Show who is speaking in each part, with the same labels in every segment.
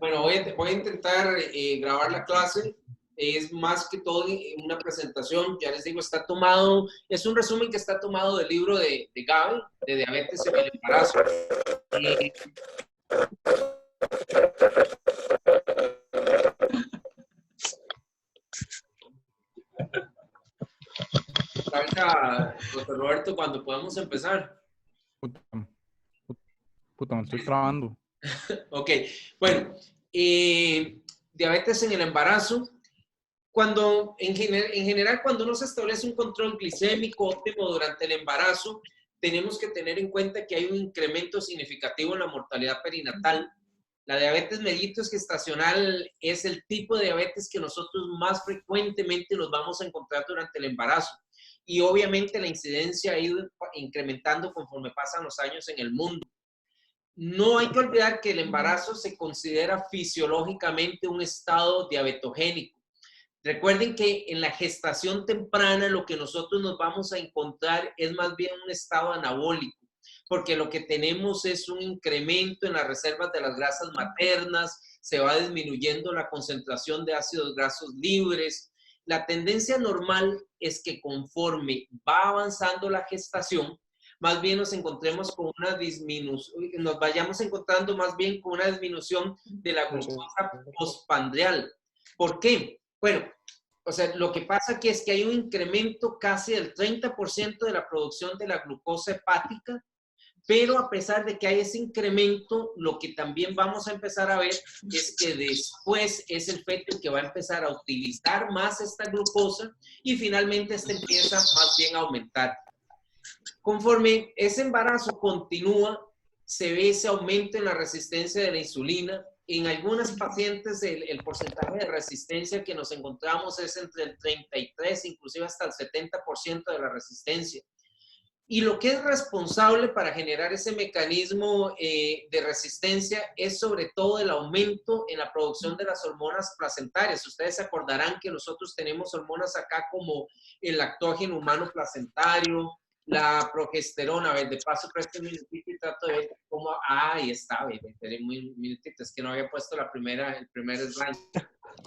Speaker 1: Bueno, voy a intentar grabar la clase. Es más que todo una presentación, ya les digo, está tomado, es un resumen que está tomado del libro de Gaby, de Diabetes en el Embarazo. Eh, Salga, doctor Roberto, cuando podamos empezar.
Speaker 2: Puta, puta, me estoy trabando.
Speaker 1: Ok, bueno, diabetes en el embarazo. Cuando, en general, cuando uno se establece un control glicémico óptimo durante el embarazo, tenemos que tener en cuenta que hay un incremento significativo en la mortalidad perinatal. La diabetes mellitus gestacional es el tipo de diabetes que nosotros más frecuentemente nos vamos a encontrar durante el embarazo. Y obviamente la incidencia ha ido incrementando conforme pasan los años en el mundo. No hay que olvidar que el embarazo se considera fisiológicamente un estado diabetogénico. Recuerden que en la gestación temprana lo que nosotros nos vamos a encontrar es más bien un estado anabólico, porque lo que tenemos es un incremento en las reservas de las grasas maternas, se va disminuyendo la concentración de ácidos grasos libres. La tendencia normal es que conforme va avanzando la gestación, más bien nos encontremos con una disminución, nos vayamos encontrando más bien con una disminución de la glucosa postprandial. ¿Por qué? Bueno, o sea, lo que pasa aquí es que hay un incremento casi del 30% de la producción de la glucosa hepática, pero a pesar de que hay ese incremento, lo que también vamos a empezar a ver es que después es el feto el que va a empezar a utilizar más esta glucosa y finalmente este empieza más bien a aumentar. Conforme ese embarazo continúa, se ve ese aumento en la resistencia de la insulina. En algunas pacientes el porcentaje de resistencia que nos encontramos es entre el 33, inclusive hasta el 70% de la resistencia. Y lo que es responsable para generar ese mecanismo de resistencia es sobre todo el aumento en la producción de las hormonas placentarias. Ustedes se acordarán que nosotros tenemos hormonas acá como el lactógeno humano placentario, la progesterona. A ver, de paso, presto un minutito y trato de ver cómo... Ah, ahí está, esperé un minutito, es que no había puesto el primer slide.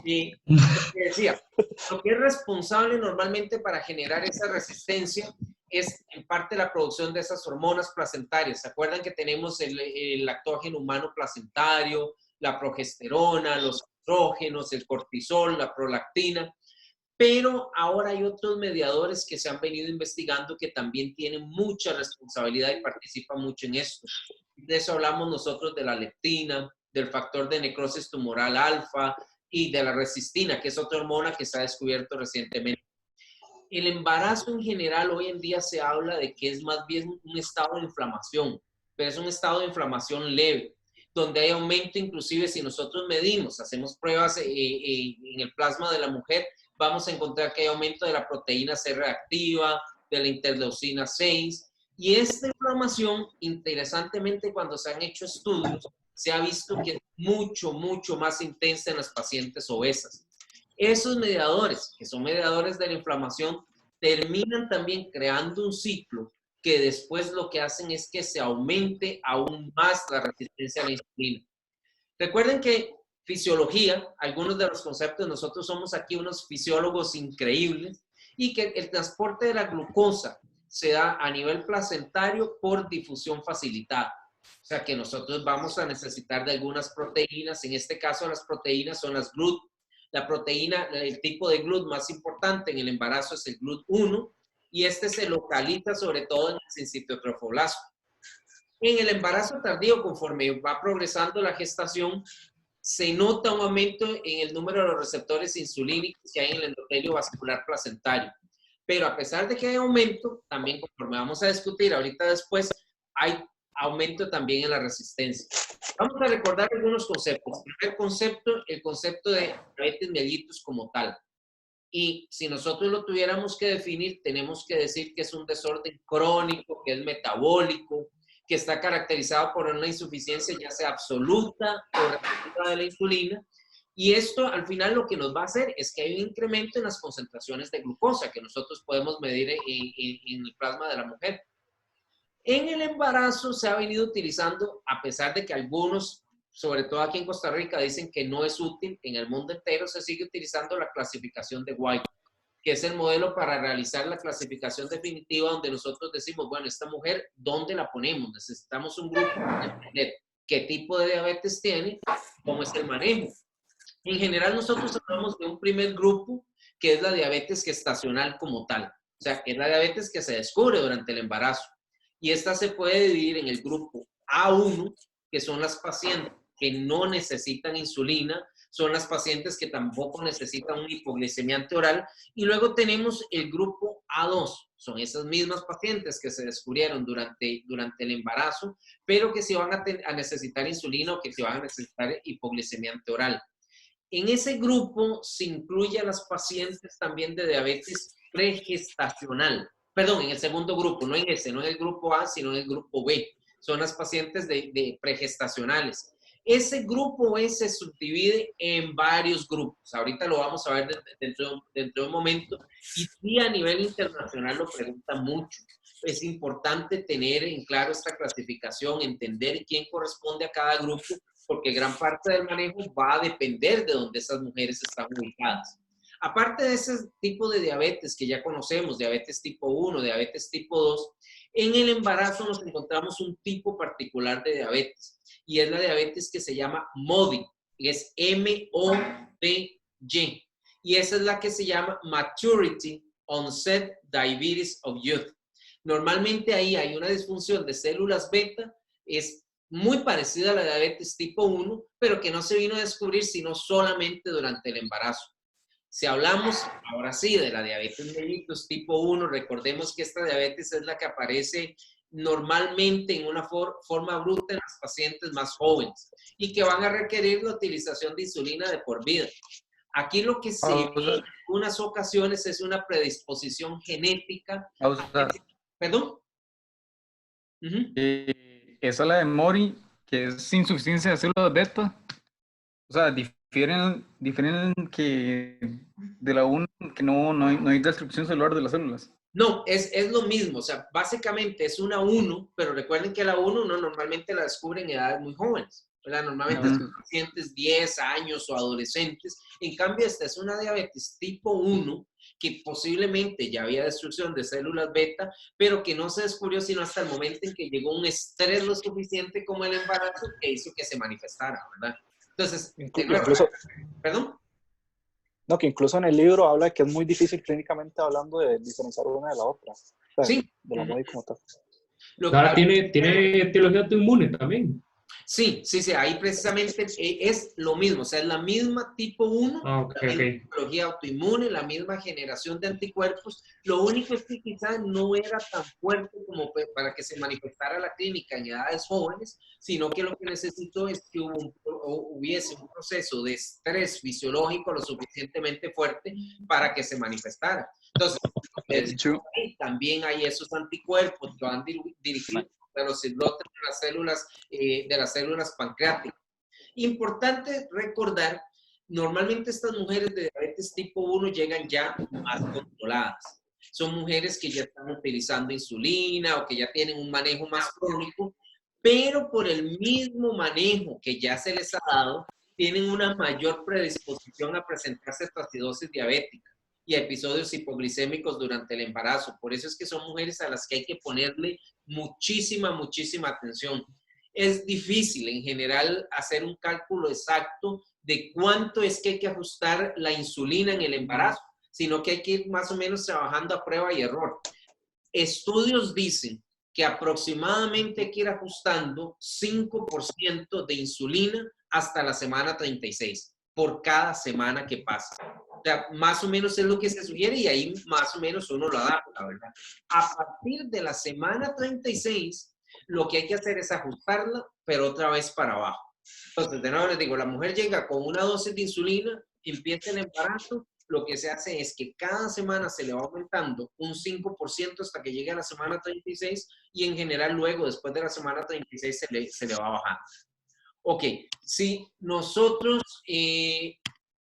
Speaker 1: Y lo que decía, lo que es responsable normalmente para generar esa resistencia es en parte la producción de esas hormonas placentarias. ¿Se acuerdan que tenemos el lactógeno humano placentario, la progesterona, los estrógenos, el cortisol, la prolactina? Pero ahora hay otros mediadores que se han venido investigando que también tienen mucha responsabilidad y participan mucho en esto. De eso hablamos nosotros de la leptina, del factor de necrosis tumoral alfa y de la resistina, que es otra hormona que se ha descubierto recientemente. El embarazo en general hoy en día se habla de que es más bien un estado de inflamación, pero es un estado de inflamación leve, donde hay aumento inclusive si nosotros medimos, hacemos pruebas en el plasma de la mujer, vamos a encontrar que hay aumento de la proteína C reactiva, de la interleucina 6, y esta inflamación, interesantemente, cuando se han hecho estudios, se ha visto que es mucho, mucho más intensa en las pacientes obesas. Esos mediadores, que son mediadores de la inflamación, terminan también creando un ciclo que después lo que hacen es que se aumente aún más la resistencia a la insulina. Recuerden que fisiología, algunos de los conceptos, nosotros somos aquí unos fisiólogos increíbles, y que el transporte de la glucosa se da a nivel placentario por difusión facilitada. O sea que nosotros vamos a necesitar de algunas proteínas, en este caso las proteínas son las GLUT. La proteína, el tipo de GLUT más importante en el embarazo es el GLUT1, y este se localiza sobre todo en el sincitiotrofoblasto. En el embarazo tardío, conforme va progresando la gestación, se nota un aumento en el número de los receptores insulínicos que hay en el endotelio vascular placentario. Pero a pesar de que hay aumento, también conforme vamos a discutir ahorita después, hay aumento también en la resistencia. Vamos a recordar algunos conceptos. El primer concepto, el concepto de diabetes mellitus como tal. Y si nosotros lo tuviéramos que definir, tenemos que decir que es un desorden crónico, que es metabólico, que está caracterizado por una insuficiencia ya sea absoluta o relativa de la insulina. Y esto al final lo que nos va a hacer es que hay un incremento en las concentraciones de glucosa que nosotros podemos medir en el plasma de la mujer. En el embarazo se ha venido utilizando, a pesar de que algunos sobre todo aquí en Costa Rica, dicen que no es útil. En el mundo entero se sigue utilizando la clasificación de White, que es el modelo para realizar la clasificación definitiva, donde nosotros decimos, bueno, esta mujer, ¿dónde la ponemos? Necesitamos un grupo para entender qué tipo de diabetes tiene, cómo es el manejo. En general, nosotros hablamos de un primer grupo, que es la diabetes gestacional como tal. O sea, es la diabetes que se descubre durante el embarazo. Y esta se puede dividir en el grupo A1, que son las pacientes que no necesitan insulina, son las pacientes que tampoco necesitan un hipoglicemiante oral, y luego tenemos el grupo A2, son esas mismas pacientes que se descubrieron durante el embarazo, pero que se van a necesitar insulina o que se van a necesitar hipoglicemiante oral. En ese grupo se incluye a las pacientes también de diabetes pregestacional. Perdón, en el segundo grupo, no en ese, no en el grupo A, sino en el grupo B. Son las pacientes de pregestacionales. Ese grupo B se subdivide en varios grupos. Ahorita lo vamos a ver dentro de un momento. Y sí, a nivel internacional lo preguntan mucho. Es importante tener en claro esta clasificación, entender quién corresponde a cada grupo, porque gran parte del manejo va a depender de dónde esas mujeres están ubicadas. Aparte de ese tipo de diabetes que ya conocemos, diabetes tipo 1, diabetes tipo 2, en el embarazo nos encontramos un tipo particular de diabetes, y es la diabetes que se llama MODY, y es M-O-D-Y, y esa es la que se llama Maturity Onset Diabetes of Youth. Normalmente ahí hay una disfunción de células beta, es muy parecida a la diabetes tipo 1, pero que no se vino a descubrir sino solamente durante el embarazo. Si hablamos ahora sí de la diabetes mellitus tipo 1, recordemos que esta diabetes es la que aparece normalmente en una forma bruta en las pacientes más jóvenes y que van a requerir la utilización de insulina de por vida. Aquí lo que se ve en algunas ocasiones es una predisposición genética. ¿Perdón?
Speaker 2: Esa es la de Mori, que es insuficiencia de células beta. O sea, difieren que de la 1, que no hay destrucción celular de las células.
Speaker 1: No, es lo mismo. O sea, básicamente es una 1, pero recuerden que la 1 uno normalmente la descubre en edades muy jóvenes, ¿verdad? Normalmente son pacientes 10 años o adolescentes. En cambio, esta es una diabetes tipo 1 que posiblemente ya había destrucción de células beta, pero que no se descubrió sino hasta el momento en que llegó un estrés lo suficiente como el embarazo que hizo que se manifestara, ¿verdad? Entonces,
Speaker 3: incluso,
Speaker 1: ¿perdón?
Speaker 3: No, que incluso en el libro habla de que es muy difícil clínicamente hablando de diferenciar una de la otra. O sea,
Speaker 1: sí.
Speaker 3: De la MODY como tal.
Speaker 4: Ahora tiene etiología autoinmune también.
Speaker 1: Sí, ahí precisamente es lo mismo, o sea, es la misma tipo 1, la misma etiología autoinmune, la misma generación de anticuerpos. Lo único es que quizás no era tan fuerte como para que se manifestara la clínica en edades jóvenes, sino que lo que necesitó es que hubiese un proceso de estrés fisiológico lo suficientemente fuerte para que se manifestara. Entonces, también hay esos anticuerpos que van dirigidos de los islotes de las células pancreáticas. Importante recordar, normalmente estas mujeres de diabetes tipo 1 llegan ya más controladas. Son mujeres que ya están utilizando insulina o que ya tienen un manejo más crónico, pero por el mismo manejo que ya se les ha dado, tienen una mayor predisposición a presentarse esta acidosis diabética y a episodios hipoglicémicos durante el embarazo. Por eso es que son mujeres a las que hay que ponerle muchísima atención. Es difícil en general hacer un cálculo exacto de cuánto es que hay que ajustar la insulina en el embarazo, sino que hay que ir más o menos trabajando a prueba y error. Estudios dicen que aproximadamente hay que ir ajustando 5% de insulina hasta la semana 36 por cada semana que pasa. O sea, más o menos es lo que se sugiere y ahí más o menos uno lo adapta, ¿verdad? A partir de la semana 36, lo que hay que hacer es ajustarla, pero otra vez para abajo. Entonces, de nuevo les digo, la mujer llega con una dosis de insulina, empieza el embarazo, lo que se hace es que cada semana se le va aumentando un 5% hasta que llegue a la semana 36 y en general luego, después de la semana 36, se le va bajando. Ok, si nosotros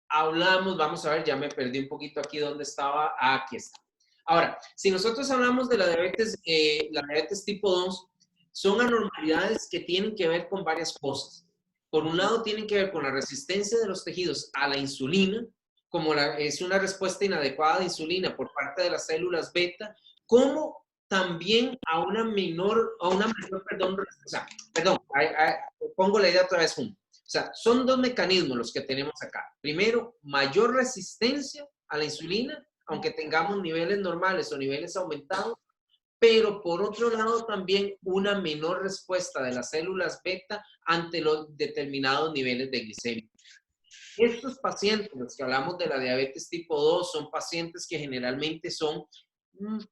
Speaker 1: hablamos, vamos a ver, ya me perdí un poquito aquí donde estaba, aquí está. Ahora, si nosotros hablamos de la diabetes tipo 2, son anormalidades que tienen que ver con varias cosas. por un lado tienen que ver con la resistencia de los tejidos a la insulina, como es una respuesta inadecuada de insulina por parte de las células beta, como también a una menor, perdón, pongo la idea otra vez junto. O sea, son dos mecanismos los que tenemos acá. Primero, mayor resistencia a la insulina, aunque tengamos niveles normales o niveles aumentados, pero por otro lado también una menor respuesta de las células beta ante los determinados niveles de glicemia. Estos pacientes, los que hablamos de la diabetes tipo 2, son pacientes que generalmente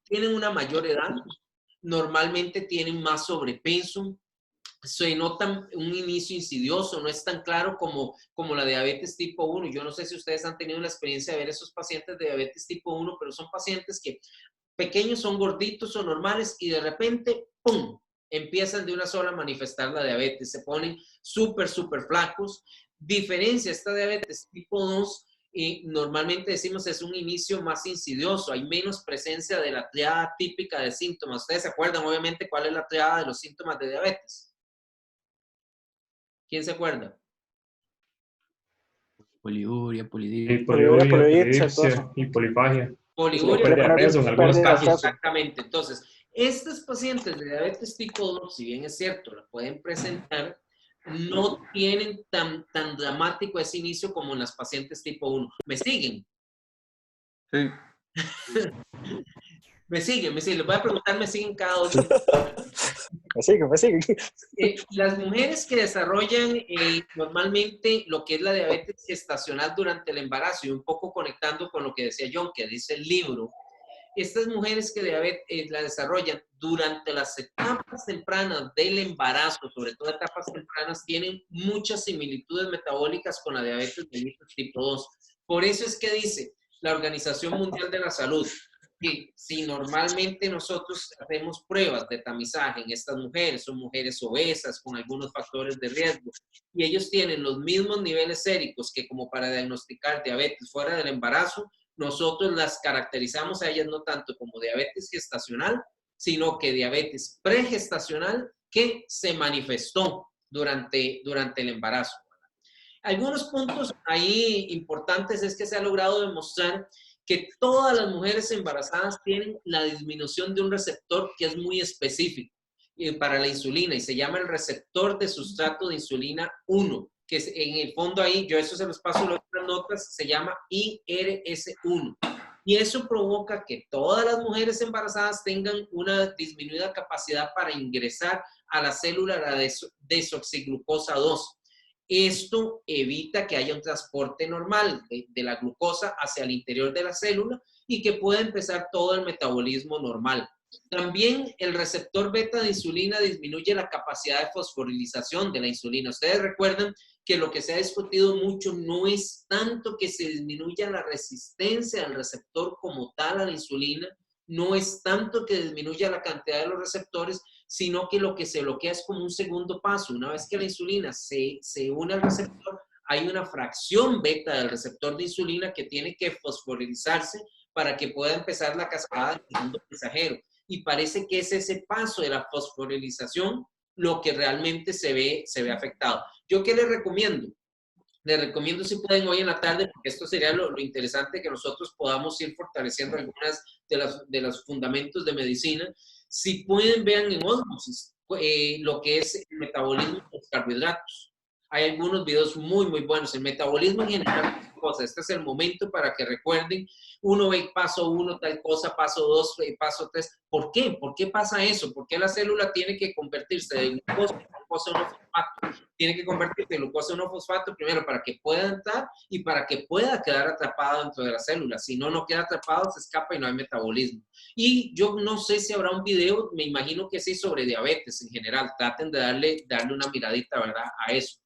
Speaker 1: tienen una mayor edad, normalmente tienen más sobrepeso, se nota un inicio insidioso, no es tan claro como la diabetes tipo 1. Yo no sé si ustedes han tenido la experiencia de ver esos pacientes de diabetes tipo 1, pero son pacientes que pequeños, son gorditos o normales y de repente, ¡pum!, empiezan de una sola a manifestar la diabetes, se ponen súper flacos. Diferencia esta diabetes tipo 2, normalmente decimos es un inicio más insidioso, hay menos presencia de la triada típica de síntomas. Ustedes se acuerdan obviamente cuál es la triada de los síntomas de diabetes. ¿Quién se acuerda?
Speaker 5: Poliuria,
Speaker 4: polidipsia y polifagia.
Speaker 1: Poliuria,
Speaker 4: en algunos casos.
Speaker 1: exactamente. Entonces, estos pacientes de diabetes tipo 2, si bien es cierto, la pueden presentar, no tienen tan dramático ese inicio como en las pacientes tipo 1. ¿Me siguen?
Speaker 2: Sí.
Speaker 1: Me siguen. Les voy a preguntar, ¿me siguen cada 8?
Speaker 3: Me siguen.
Speaker 1: Las mujeres que desarrollan normalmente lo que es la diabetes gestacional durante el embarazo, y un poco conectando con lo que decía John, que dice el libro, estas mujeres que la desarrollan durante las etapas tempranas del embarazo, sobre todo etapas tempranas, tienen muchas similitudes metabólicas con la diabetes mellitus tipo 2. Por eso es que dice la Organización Mundial de la Salud que si normalmente nosotros hacemos pruebas de tamizaje en estas mujeres, son mujeres obesas con algunos factores de riesgo, y ellos tienen los mismos niveles séricos que como para diagnosticar diabetes fuera del embarazo, nosotros las caracterizamos a ellas no tanto como diabetes gestacional, sino que diabetes pregestacional que se manifestó durante el embarazo. Algunos puntos ahí importantes es que se ha logrado demostrar que todas las mujeres embarazadas tienen la disminución de un receptor que es muy específico para la insulina y se llama el receptor de sustrato de insulina 1, que es, en el fondo ahí, yo eso se los paso en otras notas, se llama IRS1. Y eso provoca que todas las mujeres embarazadas tengan una disminuida capacidad para ingresar a la célula de desoxiglucosa 2. Esto evita que haya un transporte normal de la glucosa hacia el interior de la célula y que pueda empezar todo el metabolismo normal. También el receptor beta de insulina disminuye la capacidad de fosforilización de la insulina. Ustedes recuerdan que lo que se ha discutido mucho no es tanto que se disminuya la resistencia al receptor como tal a la insulina, no es tanto que disminuya la cantidad de los receptores, sino que lo que se bloquea es como un segundo paso. Una vez que la insulina se une al receptor, hay una fracción beta del receptor de insulina que tiene que fosforilizarse para que pueda empezar la cascada del segundo mensajero. Y parece que es ese paso de la fosforilización lo que realmente se ve afectado. ¿Yo qué les recomiendo? Les recomiendo si pueden hoy en la tarde, porque esto sería lo interesante, que nosotros podamos ir fortaleciendo algunas de los fundamentos de medicina. Si pueden, vean en Osmosis lo que es el metabolismo de los carbohidratos. Hay algunos videos muy buenos. El metabolismo en general, este es el momento para que recuerden. Uno ve paso 1, tal cosa, paso 2, paso 3. ¿Por qué? ¿Por qué pasa eso? ¿Por qué la célula tiene que convertirse de glucosa a 1-fosfato? Tiene que convertirse de glucosa a 1-fosfato primero para que pueda entrar y para que pueda quedar atrapado dentro de la célula. Si no queda atrapado, se escapa y no hay metabolismo. Y yo no sé si habrá un video, me imagino que sí, sobre diabetes en general. Traten de darle una miradita, ¿verdad?, a eso.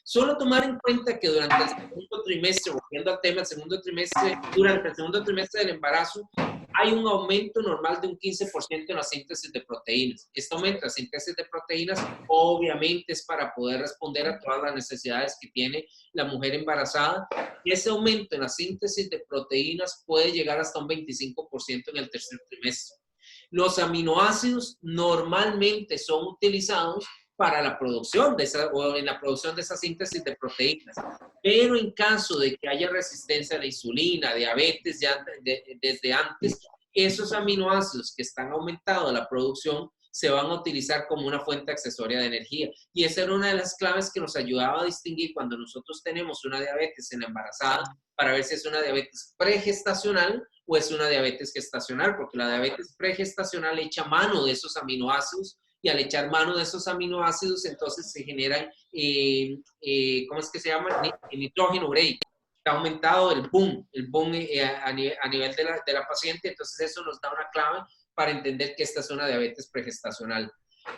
Speaker 1: Solo tomar en cuenta que durante el segundo trimestre, volviendo al tema, durante el segundo trimestre del embarazo, hay un aumento normal de un 15% en la síntesis de proteínas. Este aumento de la síntesis de proteínas obviamente es para poder responder a todas las necesidades que tiene la mujer embarazada. Y ese aumento en la síntesis de proteínas puede llegar hasta un 25% en el tercer trimestre. Los aminoácidos normalmente son utilizados para la producción de esa, o en la producción de esa síntesis de proteínas. Pero en caso de que haya resistencia a la insulina, diabetes ya desde antes, esos aminoácidos que están aumentados la producción se van a utilizar como una fuente accesoria de energía. Y esa era una de las claves que nos ayudaba a distinguir cuando nosotros tenemos una diabetes en la embarazada, para ver si es una diabetes pregestacional o es una diabetes gestacional, porque la diabetes pregestacional echa mano de esos aminoácidos, y al echar mano de esos aminoácidos, entonces se generan, ¿cómo es que se llama? Nitrógeno ureico. Está aumentado el boom a nivel de la paciente, entonces eso nos da una clave para entender que esta es una diabetes pregestacional.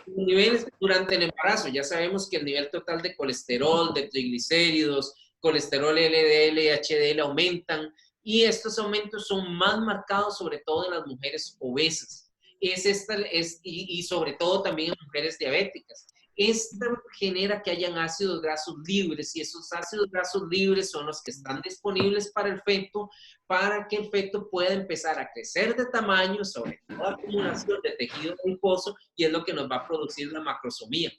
Speaker 1: Los niveles durante el embarazo, ya sabemos que el nivel total de colesterol, de triglicéridos, colesterol LDL y HDL aumentan, y estos aumentos son más marcados sobre todo en las mujeres obesas. Y sobre todo también en mujeres diabéticas. Esto genera que hayan ácidos grasos libres, y esos ácidos grasos libres son los que están disponibles para el feto, para que el feto pueda empezar a crecer de tamaño, sobre todo acumulación de tejido adiposo, y es lo que nos va a producir la macrosomía.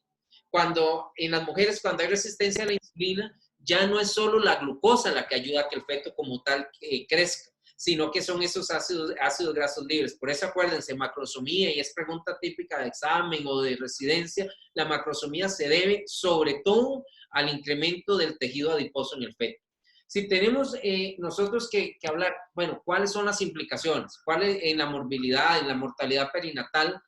Speaker 1: En las mujeres, cuando hay resistencia a la insulina, ya no es solo la glucosa la que ayuda a que el feto como tal crezca, sino que son esos ácidos grasos libres. Por eso acuérdense, macrosomía, y es pregunta típica de examen o de residencia, la macrosomía se debe sobre todo al incremento del tejido adiposo en el feto. Si tenemos nosotros que hablar, bueno, ¿cuáles son las implicaciones? ¿Cuáles en la morbilidad, en la mortalidad perinatal?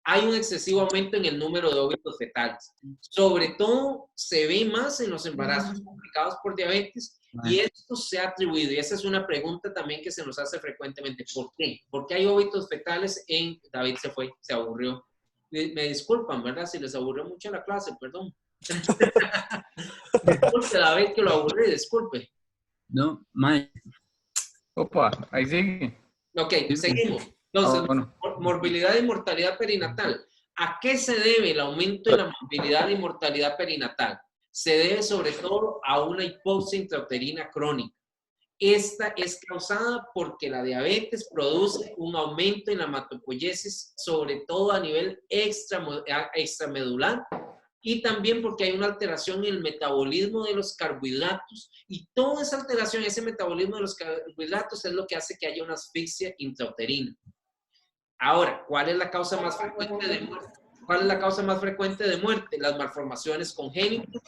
Speaker 1: Hay un excesivo aumento en el número de óbitos fetales. Sobre todo se ve más en los embarazos complicados por diabetes, y esto se ha atribuido, y esa es una pregunta también que se nos hace frecuentemente. ¿Por qué? ¿Por qué hay óbitos fetales en... David se aburrió. Me disculpan, ¿verdad? Si les aburrió mucho la clase, perdón. Disculpe, David, que lo aburrí, disculpe.
Speaker 5: No, mae.
Speaker 2: Opa, ahí sigue.
Speaker 1: Ok, seguimos. Entonces, morbilidad y mortalidad perinatal. ¿A qué se debe el aumento de la morbilidad y mortalidad perinatal? Se debe sobre todo a una hipoxia intrauterina crónica. Esta es causada porque la diabetes produce un aumento en la hematopoiesis, sobre todo a nivel extramedular, y también porque hay una alteración en el metabolismo de los carbohidratos, y toda esa alteración, ese metabolismo de los carbohidratos es lo que hace que haya una asfixia intrauterina. Ahora, ¿cuál es la causa más frecuente de muerte? ¿Cuál es la causa más frecuente de muerte? Las malformaciones congénitas.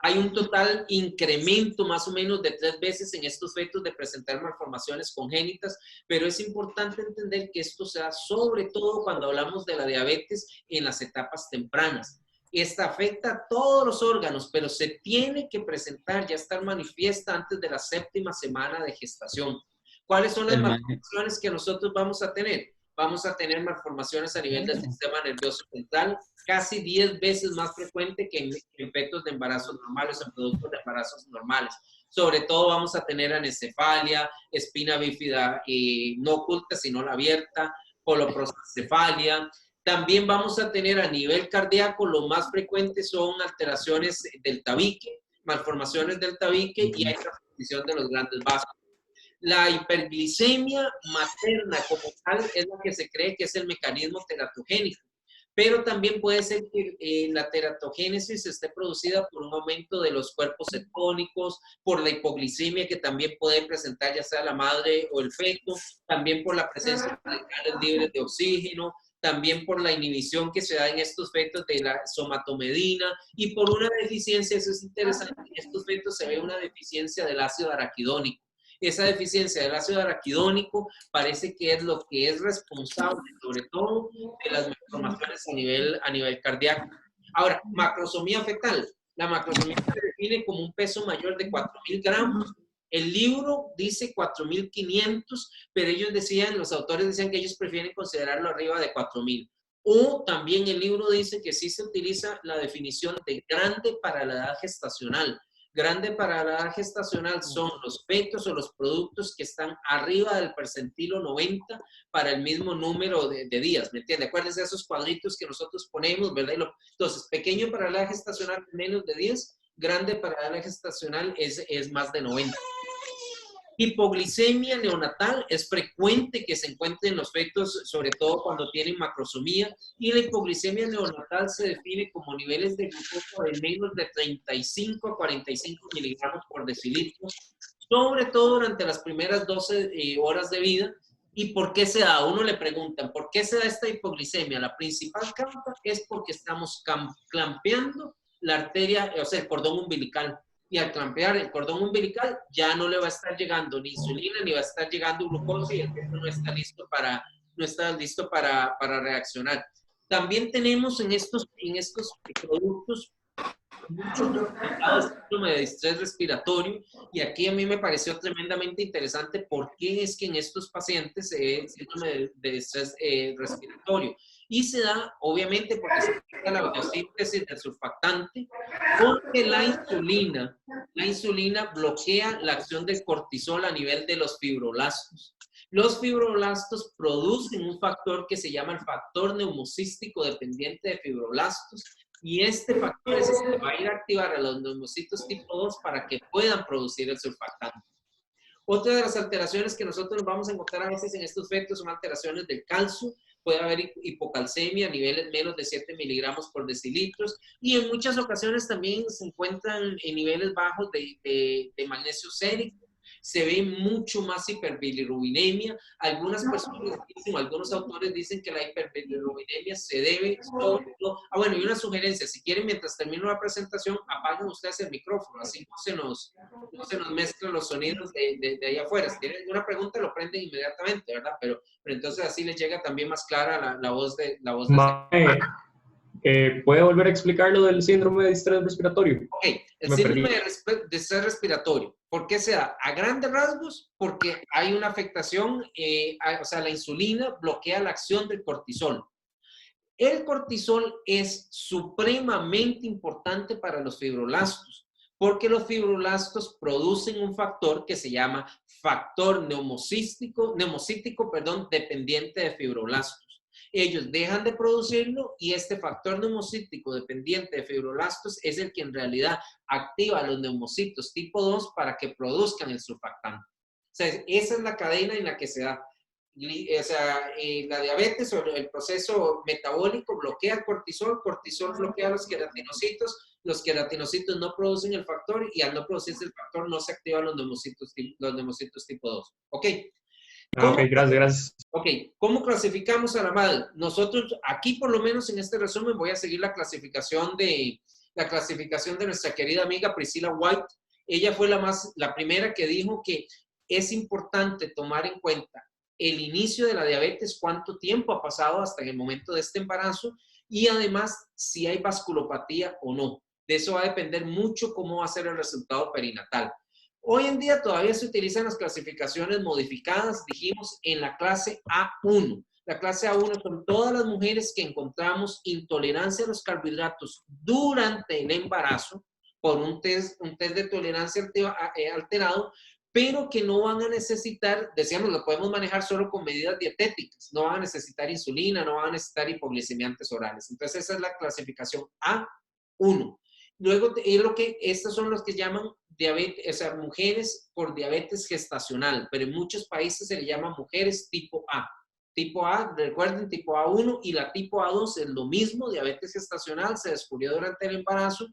Speaker 1: Hay un total incremento más o menos de 3 veces en estos fetos de presentar malformaciones congénitas, pero es importante entender que esto se da sobre todo cuando hablamos de la diabetes en las etapas tempranas. Esta afecta a todos los órganos, pero se tiene que presentar, ya estar manifiesta antes de la 7ª semana de gestación. ¿Cuáles son las malformaciones que nosotros vamos a tener? Vamos a tener malformaciones a nivel del sistema nervioso central, casi 10 veces más frecuente que en fetos de embarazos normales, en productos de embarazos normales. Sobre todo vamos a tener anencefalia, espina bífida no oculta, sino la abierta, poloprosencefalia. También vamos a tener a nivel cardíaco, lo más frecuente son alteraciones del tabique, malformaciones del tabique, y hay transposición de los grandes vasos. La hiperglicemia materna como tal es la que se cree que es el mecanismo teratogénico, pero también puede ser que la teratogénesis esté producida por un aumento de los cuerpos cetónicos, por la hipoglicemia que también puede presentar ya sea la madre o el feto, también por la presencia de radicales libres de oxígeno, también por la inhibición que se da en estos fetos de la somatomedina, y por una deficiencia, eso es interesante, en estos fetos se ve una deficiencia del ácido araquidónico. Esa deficiencia del ácido araquidónico parece que es lo que es responsable, sobre todo, de las malformaciones a nivel cardíaco. Ahora, macrosomía fetal. La macrosomía se define como un peso mayor de 4.000 gramos. El libro dice 4.500, pero los autores decían que ellos prefieren considerarlo arriba de 4.000. O también el libro dice que sí se utiliza la definición de grande para la edad gestacional. Grande para la edad gestacional son los fetos o los productos que están arriba del percentilo 90 para el mismo número de días, ¿me entiende? Acuérdense de esos cuadritos que nosotros ponemos, ¿verdad? Entonces, pequeño para la edad gestacional, menos de 10, grande para la edad gestacional es más de 90. Hipoglicemia neonatal es frecuente que se encuentren los fetos, sobre todo cuando tienen macrosomía, y la hipoglicemia neonatal se define como niveles de glucosa de menos de 35 a 45 miligramos por decilitro, sobre todo durante las primeras 12 horas de vida. ¿Y por qué se da? A uno le preguntan, ¿por qué se da esta hipoglicemia? La principal causa es porque estamos clampeando la arteria, o sea, el cordón umbilical. Y al clampear el cordón umbilical ya no le va a estar llegando ni insulina ni va a estar llegando glucosa y el feto no está listo para reaccionar. También tenemos en estos productos mucho síndrome de estrés respiratorio, y aquí a mí me pareció tremendamente interesante por qué es que en estos pacientes es síndrome de estrés respiratorio. Y se da, obviamente, porque se afecta la biosíntesis del surfactante, porque la insulina bloquea la acción del cortisol a nivel de los fibroblastos. Los fibroblastos producen un factor que se llama el factor neumocístico dependiente de fibroblastos, y este factor es el que va a ir a activar a los neumocitos tipo 2 para que puedan producir el surfactante. Otra de las alteraciones que nosotros nos vamos a encontrar a veces en estos fetos son alteraciones del calcio. Puede haber hipocalcemia a niveles menos de 7 miligramos por decilitros, y en muchas ocasiones también se encuentran en niveles bajos de magnesio sérico. Se ve mucho más hiperbilirubinemia. Algunas personas dicen, algunos autores dicen que la hiperbilirubinemia se debe sobre todo... bueno, y una sugerencia, si quieren, mientras termino la presentación, apaguen ustedes el micrófono, así no se nos mezclan los sonidos de ahí afuera. Si tienen alguna pregunta, lo prenden inmediatamente, ¿verdad? Pero entonces así les llega también más clara la voz de...
Speaker 4: ¿Puede volver a explicar lo del síndrome de estrés respiratorio?
Speaker 1: Ok, el síndrome de estrés respiratorio, ¿por qué se da? A grandes rasgos, porque hay una afectación, o sea, la insulina bloquea la acción del cortisol. El cortisol es supremamente importante para los fibroblastos, porque los fibroblastos producen un factor que se llama factor neumocítico, dependiente de fibroblastos. Ellos dejan de producirlo y este factor neumocítico dependiente de fibroblastos es el que en realidad activa los neumocitos tipo 2 para que produzcan el surfactante. O sea, esa es la cadena en la que se da. O sea, la diabetes o el proceso metabólico bloquea el cortisol bloquea los queratinocitos no producen el factor, y al no producirse el factor no se activan los neumocitos tipo 2. ¿Ok?
Speaker 4: Ok, gracias.
Speaker 1: Ok, ¿cómo clasificamos a la madre? Nosotros, aquí por lo menos en este resumen, voy a seguir la clasificación de nuestra querida amiga Priscilla White. Ella fue la primera que dijo que es importante tomar en cuenta el inicio de la diabetes, cuánto tiempo ha pasado hasta el momento de este embarazo, y además si hay vasculopatía o no. De eso va a depender mucho cómo va a ser el resultado perinatal. Hoy en día todavía se utilizan las clasificaciones modificadas, dijimos, en la clase A1. La clase A1 son todas las mujeres que encontramos intolerancia a los carbohidratos durante el embarazo por un test de tolerancia alterado, pero que no van a necesitar, decíamos, lo podemos manejar solo con medidas dietéticas, no van a necesitar insulina, no van a necesitar hipoglicemiantes orales. Entonces esa es la clasificación A1. Luego, estos son los que llaman diabetes, o sea, mujeres por diabetes gestacional, pero en muchos países se le llama mujeres tipo A. Tipo A, recuerden, tipo A1 y la tipo A2 es lo mismo, diabetes gestacional, se descubrió durante el embarazo,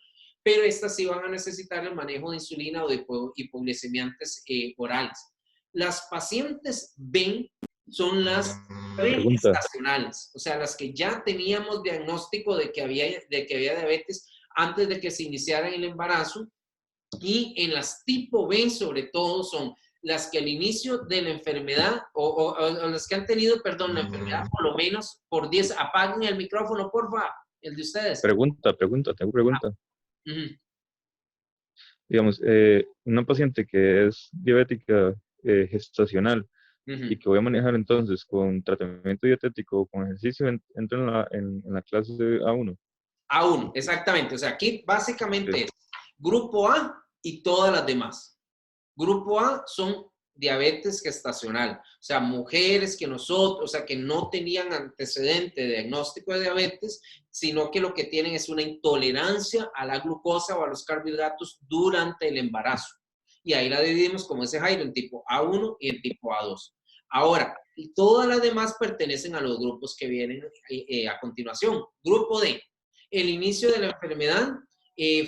Speaker 1: pero estas sí van a necesitar el manejo de insulina o de hipoglicemiantes orales. Las pacientes B son las pregestacionales, o sea, las que ya teníamos diagnóstico de que había diabetes antes de que se iniciara el embarazo, y en las tipo B sobre todo son las que al inicio de la enfermedad, o las que han tenido, perdón, la enfermedad por lo menos por 10, apaguen el micrófono, porfa, el de ustedes.
Speaker 5: Tengo pregunta. Digamos, una paciente que es diabética gestacional y que voy a manejar entonces con tratamiento dietético o con ejercicio, entra en la clase A1.
Speaker 1: A1, exactamente. O sea, aquí básicamente es grupo A y todas las demás. Grupo A son diabetes gestacional, o sea, mujeres que no tenían antecedente de diagnóstico de diabetes, sino que lo que tienen es una intolerancia a la glucosa o a los carbohidratos durante el embarazo. y ahí la dividimos, como dice Jairo, en tipo A1 y en tipo A2. Ahora, todas las demás pertenecen a los grupos que vienen a continuación. Grupo D, el inicio de la enfermedad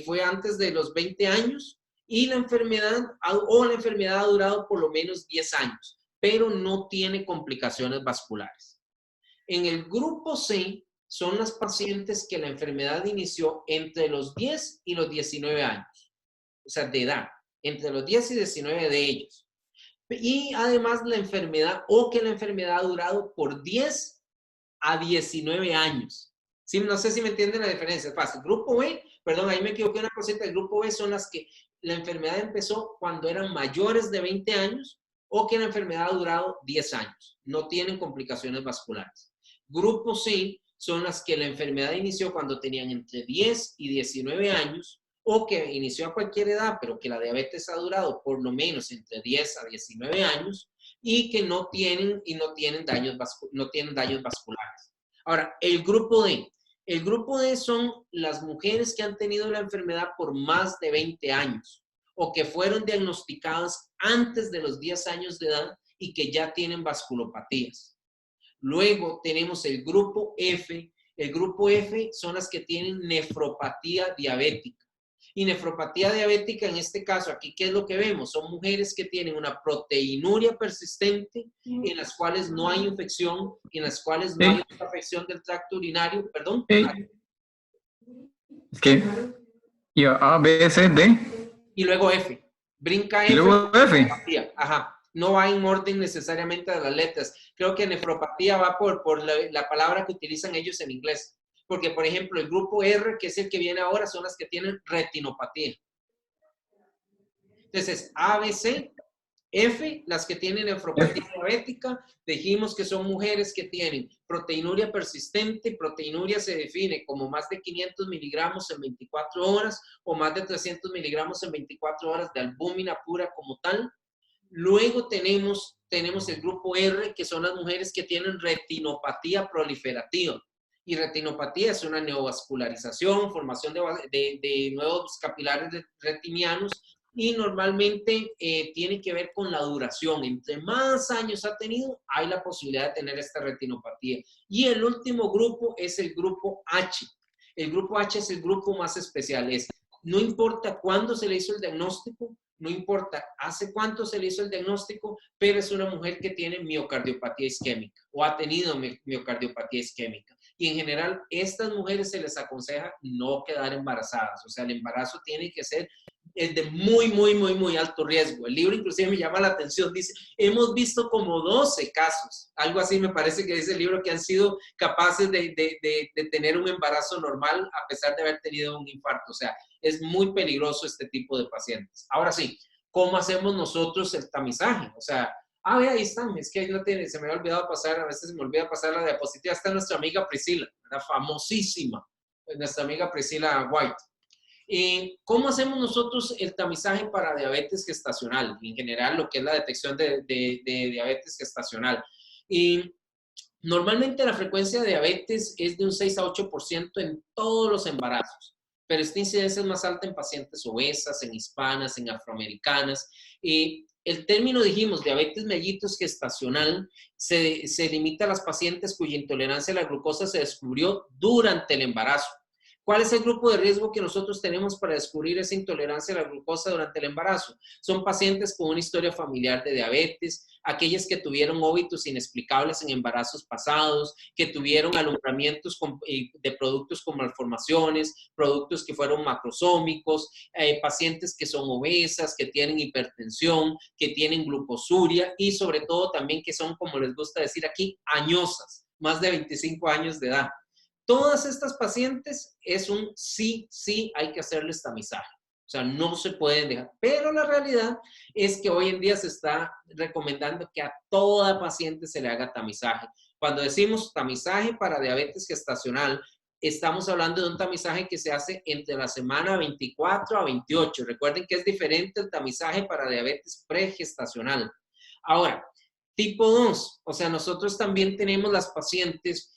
Speaker 1: fue antes de los 20 años y la enfermedad ha durado por lo menos 10 años, pero no tiene complicaciones vasculares. En el grupo C son las pacientes que la enfermedad inició entre los 10 y los 19 años, o sea, de edad, entre los 10 y 19 de ellos. Y además la enfermedad, o que la enfermedad ha durado por 10 a 19 años. ¿Sí? No sé si me entienden la diferencia, es fácil. Grupo B, perdón, ahí me equivoqué una cosita, el grupo B son las que la enfermedad empezó cuando eran mayores de 20 años o que la enfermedad ha durado 10 años. No tienen complicaciones vasculares. Grupo C son las que la enfermedad inició cuando tenían entre 10 y 19 años o que inició a cualquier edad, pero que la diabetes ha durado por lo menos entre 10 a 19 años y que no tienen daños vasculares. Ahora, el grupo D. El grupo D son las mujeres que han tenido la enfermedad por más de 20 años o que fueron diagnosticadas antes de los 10 años de edad y que ya tienen vasculopatías. Luego tenemos el grupo F. El grupo F son las que tienen nefropatía diabética. Y nefropatía diabética, en este caso, aquí, ¿qué es lo que vemos? Son mujeres que tienen una proteinuria persistente, en las cuales no hay infección, en las cuales no hay afección del tracto urinario, perdón.
Speaker 2: Es que, y A, B, C, D.
Speaker 1: Y luego F. Brinca F.
Speaker 2: Y luego F.
Speaker 1: Ajá. No va en orden necesariamente de las letras. Creo que nefropatía va por la palabra que utilizan ellos en inglés. Porque, por ejemplo, el grupo R, que es el que viene ahora, son las que tienen retinopatía. Entonces, A, B, C, F, las que tienen nefropatía diabética, dijimos que son mujeres que tienen proteinuria persistente. Proteinuria se define como más de 500 miligramos en 24 horas o más de 300 miligramos en 24 horas de albúmina pura como tal. Luego tenemos el grupo R, que son las mujeres que tienen retinopatía proliferativa. Y retinopatía es una neovascularización, formación de nuevos capilares retinianos y normalmente tiene que ver con la duración. Entre más años ha tenido, hay la posibilidad de tener esta retinopatía. Y el último grupo es el grupo H. El grupo H es el grupo más especial. No importa cuándo se le hizo el diagnóstico, no importa hace cuánto se le hizo el diagnóstico, pero es una mujer que tiene miocardiopatía isquémica o ha tenido miocardiopatía isquémica. Y en general, estas mujeres se les aconseja no quedar embarazadas. O sea, el embarazo tiene que ser de muy alto riesgo. El libro inclusive me llama la atención. Dice, hemos visto como 12 casos, algo así me parece que dice el libro, que han sido capaces de tener un embarazo normal a pesar de haber tenido un infarto. O sea, es muy peligroso este tipo de pacientes. Ahora sí, ¿cómo hacemos nosotros el tamizaje? O sea, ve, ahí están, es que ahí no tiene, se me ha olvidado pasar, a veces se me olvida pasar la diapositiva. Está nuestra amiga Priscila, la famosísima, nuestra amiga Priscila White. ¿Cómo hacemos nosotros el tamizaje para diabetes gestacional? En general, lo que es la detección de diabetes gestacional. Normalmente la frecuencia de diabetes es de un 6 a 8% en todos los embarazos, pero esta incidencia es más alta en pacientes obesas, en hispanas, en afroamericanas. El término, dijimos, diabetes mellitus gestacional, se limita a las pacientes cuya intolerancia a la glucosa se descubrió durante el embarazo. ¿Cuál es el grupo de riesgo que nosotros tenemos para descubrir esa intolerancia a la glucosa durante el embarazo? Son pacientes con una historia familiar de diabetes, aquellas que tuvieron óbitos inexplicables en embarazos pasados, que tuvieron alumbramientos de productos con malformaciones, productos que fueron macrosómicos, pacientes que son obesas, que tienen hipertensión, que tienen glucosuria y sobre todo también que son, como les gusta decir aquí, añosas, más de 25 años de edad. Todas estas pacientes es un sí, hay que hacerles tamizaje. O sea, no se pueden dejar. Pero la realidad es que hoy en día se está recomendando que a toda paciente se le haga tamizaje. Cuando decimos tamizaje para diabetes gestacional, estamos hablando de un tamizaje que se hace entre la semana 24 a 28. Recuerden que es diferente el tamizaje para diabetes pregestacional. Ahora, tipo 2. O sea, nosotros también tenemos las pacientes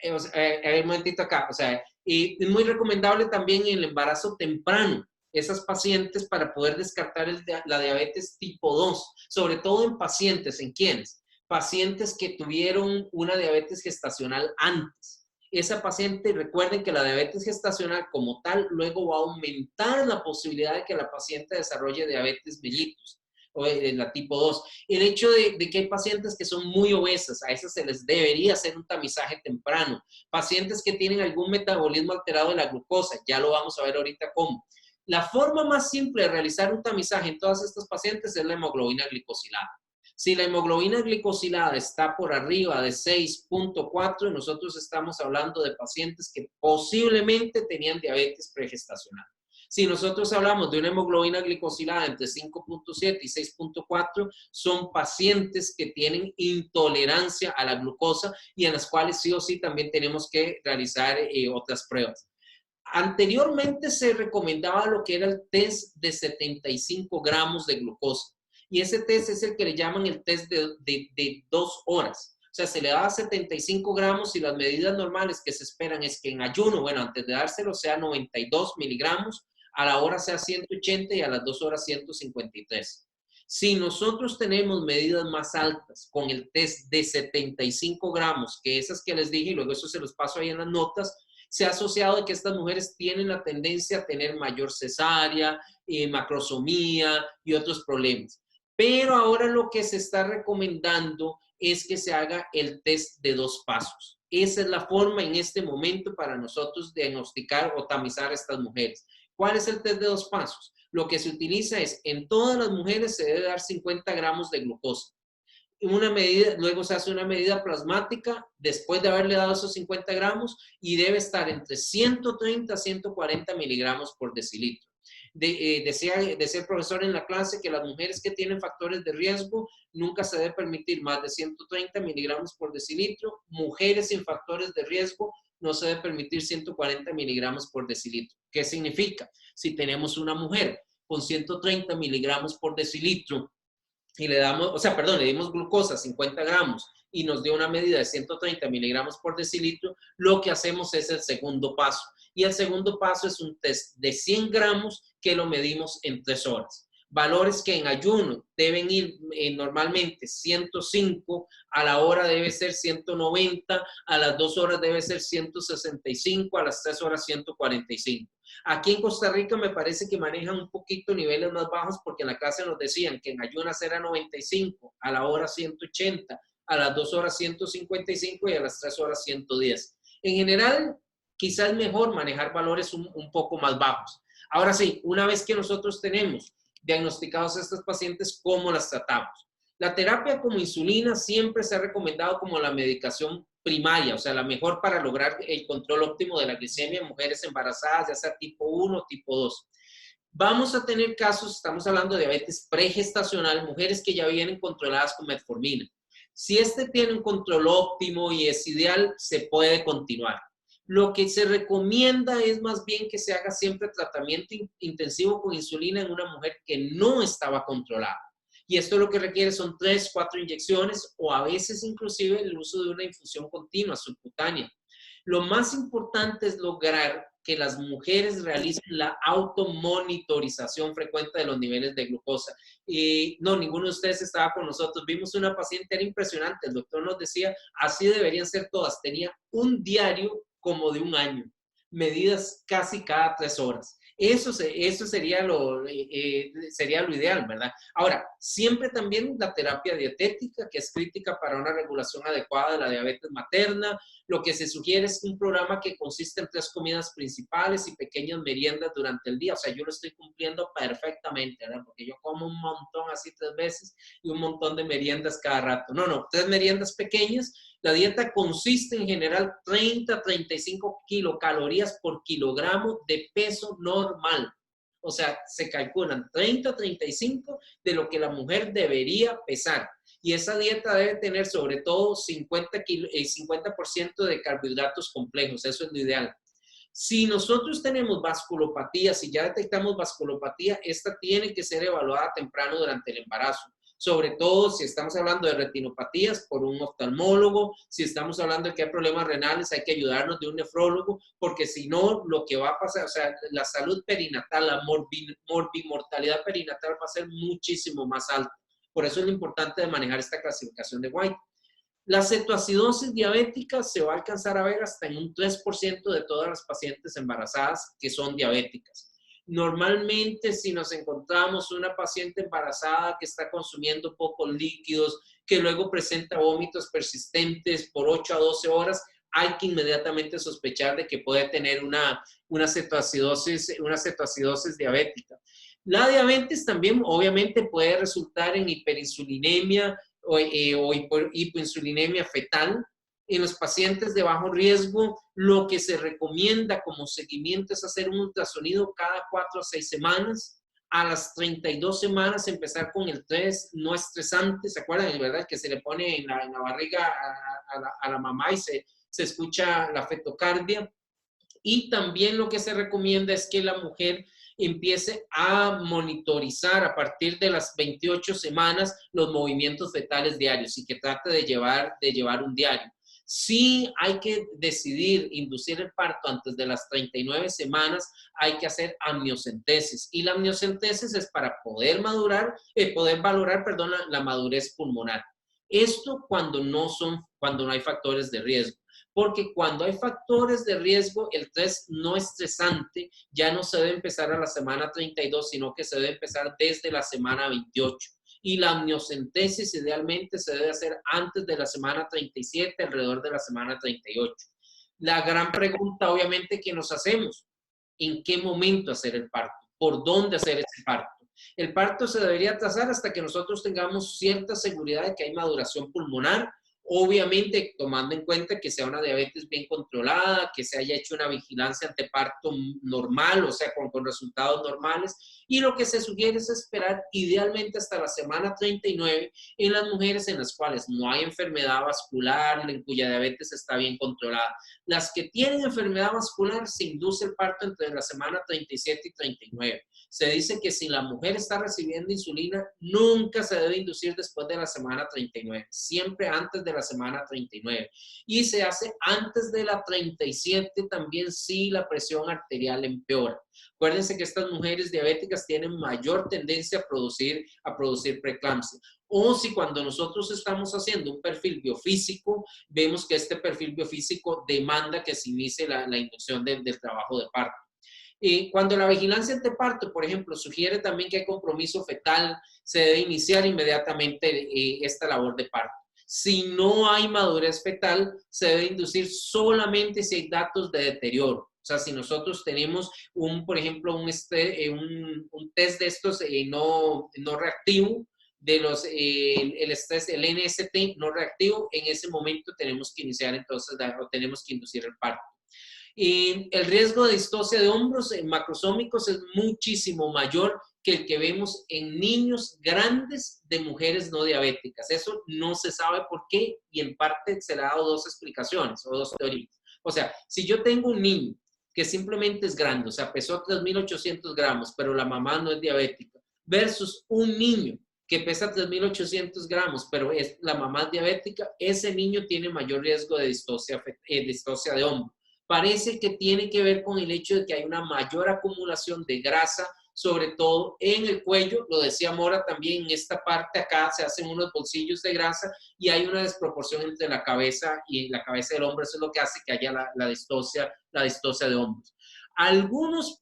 Speaker 1: un momentito acá, o sea, y es muy recomendable también el embarazo temprano. esas pacientes para poder descartar la diabetes tipo 2, sobre todo en pacientes, ¿en quiénes? Pacientes que tuvieron una diabetes gestacional antes. Esa paciente, recuerden que la diabetes gestacional como tal, luego va a aumentar la posibilidad de que la paciente desarrolle diabetes mellitus o la tipo 2. El hecho de que hay pacientes que son muy obesas, a esas se les debería hacer un tamizaje temprano. Pacientes que tienen algún metabolismo alterado de la glucosa, ya lo vamos a ver ahorita cómo. La forma más simple de realizar un tamizaje en todas estas pacientes es la hemoglobina glicosilada. Si la hemoglobina glicosilada está por arriba de 6.4, nosotros estamos hablando de pacientes que posiblemente tenían diabetes pregestacional. Si nosotros hablamos de una hemoglobina glicosilada entre 5.7 y 6.4, son pacientes que tienen intolerancia a la glucosa y en las cuales sí o sí también tenemos que realizar otras pruebas. Anteriormente se recomendaba lo que era el test de 75 gramos de glucosa. Y ese test es el que le llaman el test de 2 horas. O sea, se le daba 75 gramos y las medidas normales que se esperan es que en ayuno, bueno, antes de dárselo sea 92 miligramos, a la hora sea 180 y a las 2 horas 153. Si nosotros tenemos medidas más altas con el test de 75 gramos, que esas que les dije, y luego eso se los paso ahí en las notas, se ha asociado de que estas mujeres tienen la tendencia a tener mayor cesárea, macrosomía y otros problemas. Pero ahora lo que se está recomendando es que se haga el test de 2 pasos. Esa es la forma en este momento para nosotros diagnosticar o tamizar a estas mujeres. ¿Cuál es el test de 2 pasos? Lo que se utiliza es, en todas las mujeres se debe dar 50 gramos de glucosa. Luego se hace una medida plasmática después de haberle dado esos 50 gramos y debe estar entre 130 a 140 miligramos por decilitro. Decía el profesor en la clase que las mujeres que tienen factores de riesgo nunca se debe permitir más de 130 miligramos por decilitro. Mujeres sin factores de riesgo no se debe permitir 140 miligramos por decilitro. ¿Qué significa? Si tenemos una mujer con 130 miligramos por decilitro y le dimos glucosa 50 gramos y nos dio una medida de 130 miligramos por decilitro, lo que hacemos es el segundo paso. Y el segundo paso es un test de 100 gramos que lo medimos en 3 horas. Valores que en ayuno deben ir normalmente 105, a la hora debe ser 190, a las 2 horas debe ser 165, a las 3 horas 145. Aquí en Costa Rica me parece que manejan un poquito niveles más bajos porque en la clase nos decían que en ayunas era 95, a la hora 180, a las 2 horas 155 y a las 3 horas 110. En general, quizás es mejor manejar valores un poco más bajos. Ahora sí, una vez que nosotros tenemos diagnosticados a estas pacientes, ¿cómo las tratamos? La terapia como insulina siempre se ha recomendado como la medicación primaria, o sea, la mejor para lograr el control óptimo de la glicemia en mujeres embarazadas, ya sea tipo 1 o tipo 2. Vamos a tener casos, estamos hablando de diabetes pregestacional, mujeres que ya vienen controladas con metformina. Si este tiene un control óptimo y es ideal, se puede continuar. Lo que se recomienda es más bien que se haga siempre tratamiento intensivo con insulina en una mujer que no estaba controlada. Y esto lo que requiere son 3, 4 inyecciones o a veces inclusive el uso de una infusión continua subcutánea. Lo más importante es lograr que las mujeres realicen la automonitorización frecuente de los niveles de glucosa. Y no, ninguno de ustedes estaba con nosotros. Vimos una paciente, era impresionante. El doctor nos decía, así deberían ser todas. Tenía un diario como de 1 año, medidas casi cada 3 horas. Eso sería lo ideal, ¿verdad? Ahora, siempre también la terapia dietética, que es crítica para una regulación adecuada de la diabetes materna. Lo que se sugiere es un programa que consiste en 3 comidas principales y pequeñas meriendas durante el día. O sea, yo lo estoy cumpliendo perfectamente, ¿verdad? Porque yo como un montón así 3 veces y un montón de meriendas cada rato. No, 3 meriendas pequeñas. La dieta consiste en general 30 a 35 kilocalorías por kilogramo de peso normal. O sea, se calculan 30 a 35 de lo que la mujer debería pesar. Y esa dieta debe tener sobre todo 50% de carbohidratos complejos. Eso es lo ideal. Si nosotros tenemos vasculopatía, si ya detectamos vasculopatía, esta tiene que ser evaluada temprano durante el embarazo. sobre todo si estamos hablando de retinopatías, por un oftalmólogo, si estamos hablando de que hay problemas renales, hay que ayudarnos de un nefrólogo, porque si no, lo que va a pasar, o sea, la salud perinatal, la morbimortalidad perinatal va a ser muchísimo más alta. Por eso es lo importante de manejar esta clasificación de White. La cetoacidosis diabética se va a alcanzar a ver hasta en un 3% de todas las pacientes embarazadas que son diabéticas. Normalmente, si nos encontramos una paciente embarazada que está consumiendo pocos líquidos, que luego presenta vómitos persistentes por 8 a 12 horas, hay que inmediatamente sospechar de que puede tener una cetoacidosis diabética. La diabetes también obviamente puede resultar en hiperinsulinemia o hipoinsulinemia fetal. En los pacientes de bajo riesgo, lo que se recomienda como seguimiento es hacer un ultrasonido cada 4 a 6 semanas. A las 32 semanas empezar con el test no estresante, ¿se acuerdan? ¿Verdad? Que se le pone en la barriga a la mamá y se escucha la fetocardia. Y también lo que se recomienda es que la mujer empiece a monitorizar a partir de las 28 semanas los movimientos fetales diarios y que trate de llevar un diario. Si hay que decidir inducir el parto antes de las 39 semanas, hay que hacer amniocentesis. Y la amniocentesis es para poder valorar, la madurez pulmonar. Esto cuando no hay factores de riesgo. Porque cuando hay factores de riesgo, el test no estresante ya no se debe empezar a la semana 32, sino que se debe empezar desde la semana 28. Y la amniocentesis idealmente se debe hacer antes de la semana 37, alrededor de la semana 38. La gran pregunta, obviamente, que nos hacemos, ¿en qué momento hacer el parto? ¿Por dónde hacer ese parto? El parto se debería trazar hasta que nosotros tengamos cierta seguridad de que hay maduración pulmonar, obviamente tomando en cuenta que sea una diabetes bien controlada, que se haya hecho una vigilancia anteparto normal, o sea, con resultados normales. Y lo que se sugiere es esperar idealmente hasta la semana 39 en las mujeres en las cuales no hay enfermedad vascular, en cuya diabetes está bien controlada. Las que tienen enfermedad vascular se induce el parto entre la semana 37 y 39. Se dice que si la mujer está recibiendo insulina, nunca se debe inducir después de la semana 39, siempre antes de la semana 39. Y se hace antes de la 37 también si la presión arterial empeora. Acuérdense que estas mujeres diabéticas tienen mayor tendencia a producir preeclampsia. O si cuando nosotros estamos haciendo un perfil biofísico, vemos que este perfil biofísico demanda que se inicie la inducción del trabajo de parto. Cuando la vigilancia anteparto, por ejemplo, sugiere también que hay compromiso fetal, se debe iniciar inmediatamente esta labor de parto. Si no hay madurez fetal, se debe inducir solamente si hay datos de deterioro. O sea, si nosotros tenemos, por ejemplo, un test de estos no reactivo, el NST no reactivo, en ese momento tenemos que iniciar entonces, o tenemos que inducir el parto. Y el riesgo de distocia de hombros en macrosómicos es muchísimo mayor que el que vemos en niños grandes de mujeres no diabéticas. Eso no se sabe por qué y en parte se le ha dado 2 explicaciones o 2 teorías. O sea, si yo tengo un niño que simplemente es grande, o sea, pesó 3.800 gramos, pero la mamá no es diabética, versus un niño que pesa 3.800 gramos, pero la mamá es diabética, ese niño tiene mayor riesgo de distocia de hombro. Parece que tiene que ver con el hecho de que hay una mayor acumulación de grasa, sobre todo en el cuello. Lo decía Mora también, en esta parte acá se hacen unos bolsillos de grasa y hay una desproporción entre la cabeza y la cabeza del hombro. Eso es lo que hace que haya la distocia de hombros. Algunos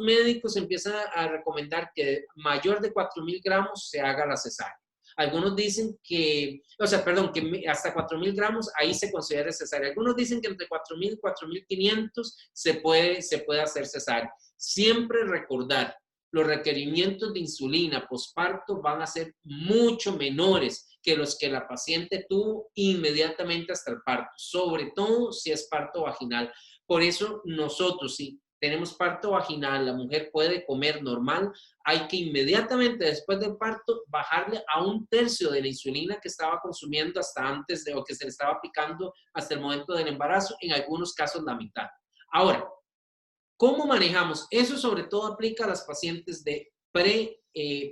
Speaker 1: médicos empiezan a recomendar que mayor de 4.000 gramos se haga la cesárea. Algunos dicen que hasta 4.000 gramos ahí se considera cesárea. Algunos dicen que entre 4.000 y 4.500 se puede hacer cesárea. Siempre recordar, los requerimientos de insulina posparto van a ser mucho menores que los que la paciente tuvo inmediatamente hasta el parto, sobre todo si es parto vaginal. Por eso nosotros, si tenemos parto vaginal, la mujer puede comer normal, hay que inmediatamente después del parto bajarle a 1/3 de la insulina que estaba consumiendo hasta antes o que se le estaba aplicando hasta el momento del embarazo, en algunos casos la mitad. Ahora, ¿cómo manejamos? Eso sobre todo aplica a las pacientes de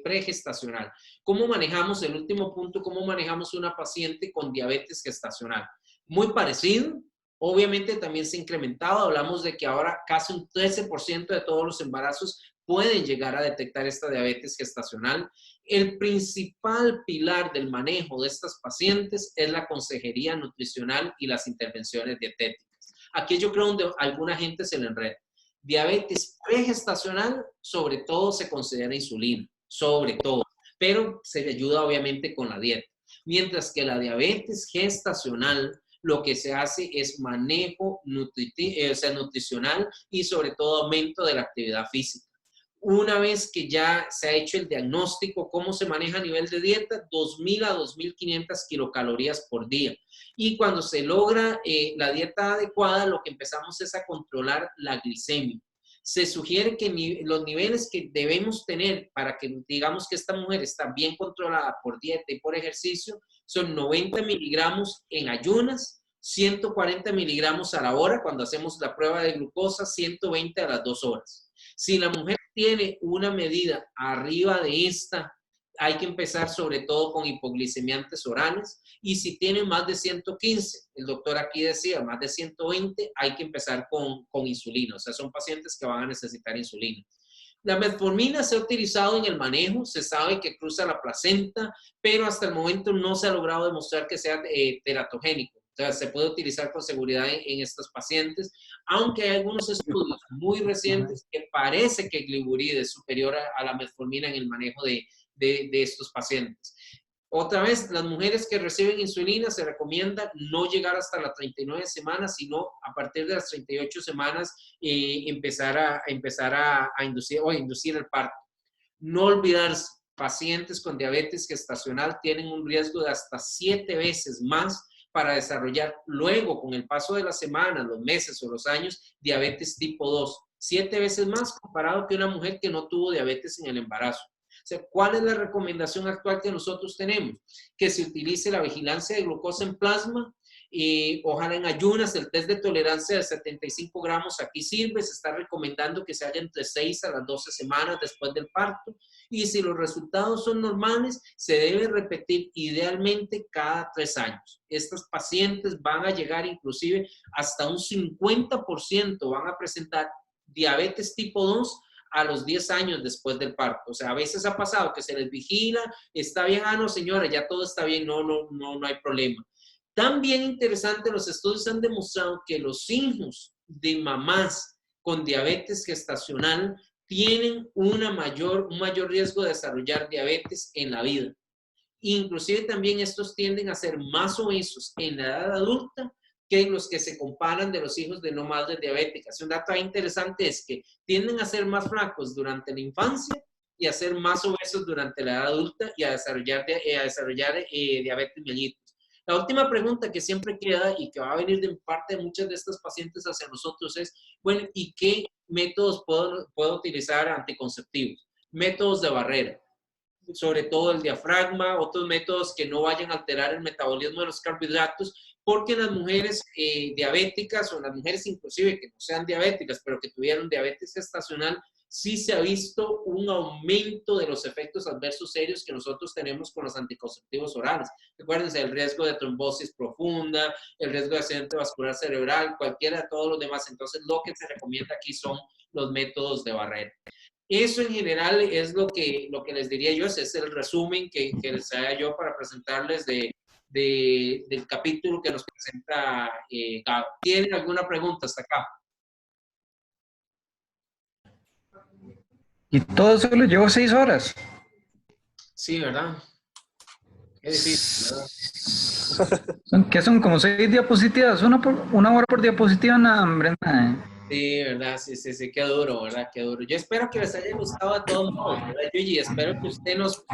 Speaker 1: pregestacional. ¿Cómo manejamos el último punto? ¿Cómo manejamos una paciente con diabetes gestacional? Muy parecido. Obviamente también se ha incrementado. Hablamos de que ahora casi un 13% de todos los embarazos pueden llegar a detectar esta diabetes gestacional. El principal pilar del manejo de estas pacientes es la consejería nutricional y las intervenciones dietéticas. Aquí yo creo donde a alguna gente se le enreda. Diabetes pregestacional, sobre todo se considera insulina, sobre todo, pero se le ayuda obviamente con la dieta. Mientras que la diabetes gestacional, lo que se hace es manejo nutricional y sobre todo aumento de la actividad física. Una vez que ya se ha hecho el diagnóstico, ¿cómo se maneja a nivel de dieta? 2.000 a 2.500 kilocalorías por día. Y cuando se logra la dieta adecuada, lo que empezamos es a controlar la glicemia. Se sugiere que los niveles que debemos tener para que digamos que esta mujer está bien controlada por dieta y por ejercicio son 90 miligramos en ayunas, 140 miligramos a la hora cuando hacemos la prueba de glucosa, 120 a las 2 horas. Si la mujer tiene una medida arriba de esta, hay que empezar sobre todo con hipoglicemiantes orales. Y si tiene más de 115, el doctor aquí decía más de 120, hay que empezar con insulina. O sea, son pacientes que van a necesitar insulina. La metformina se ha utilizado en el manejo, se sabe que cruza la placenta, pero hasta el momento no se ha logrado demostrar que sea teratogénico. O sea, se puede utilizar con seguridad en estos pacientes, aunque hay algunos estudios muy recientes que parece que gliburide es superior a la metformina en el manejo de estos pacientes. Otra vez, las mujeres que reciben insulina se recomienda no llegar hasta las 39 semanas, sino a partir de las 38 semanas empezar a inducir el parto. No olvidarse, pacientes con diabetes gestacional tienen un riesgo de hasta 7 veces más para desarrollar luego, con el paso de las semanas, los meses o los años, diabetes tipo 2. 7 veces más comparado que una mujer que no tuvo diabetes en el embarazo. O sea, ¿cuál es la recomendación actual que nosotros tenemos? Que se utilice la vigilancia de glucosa en plasma, ojalá en ayunas, el test de tolerancia de 75 gramos aquí sirve, se está recomendando que se haga entre 6 a las 12 semanas después del parto, y si los resultados son normales, se debe repetir idealmente cada 3 años. Estas pacientes van a llegar inclusive hasta un 50% van a presentar diabetes tipo 2 a los 10 años después del parto. O sea, a veces ha pasado que se les vigila, está bien, no señora, ya todo está bien, no hay problema. También interesante, los estudios han demostrado que los hijos de mamás con diabetes gestacional tienen un mayor riesgo de desarrollar diabetes en la vida. Inclusive también estos tienden a ser más obesos en la edad adulta que los que se comparan de los hijos de no madres diabéticas. Un dato interesante es que tienden a ser más flacos durante la infancia y a ser más obesos durante la edad adulta y a desarrollar diabetes mellitus. La última pregunta que siempre queda y que va a venir de parte de muchas de estas pacientes hacia nosotros es, bueno, ¿y qué métodos puedo utilizar anticonceptivos? Métodos de barrera, sobre todo el diafragma, otros métodos que no vayan a alterar el metabolismo de los carbohidratos, porque las mujeres diabéticas o las mujeres inclusive que no sean diabéticas, pero que tuvieron diabetes gestacional, sí se ha visto un aumento de los efectos adversos serios que nosotros tenemos con los anticonceptivos orales. Recuérdense, el riesgo de trombosis profunda, el riesgo de accidente vascular cerebral, cualquiera de todos los demás. Entonces, lo que se recomienda aquí son los métodos de barrera. Eso en general es lo que les diría yo, ese es el resumen que les haga yo para presentarles del capítulo que nos presenta Gabo. ¿Tienen alguna pregunta hasta acá?
Speaker 2: Y todo eso lo llevo 6 horas.
Speaker 1: Sí, ¿verdad? Es difícil, ¿verdad?
Speaker 2: ¿Qué son? Como 6 diapositivas, una hora por diapositiva, nada, hombre, nada.
Speaker 1: Sí, ¿verdad? Sí, qué duro, ¿verdad? Qué duro. Yo espero que les haya gustado a todos modos, ¿verdad, Yuji? Espero que usted nos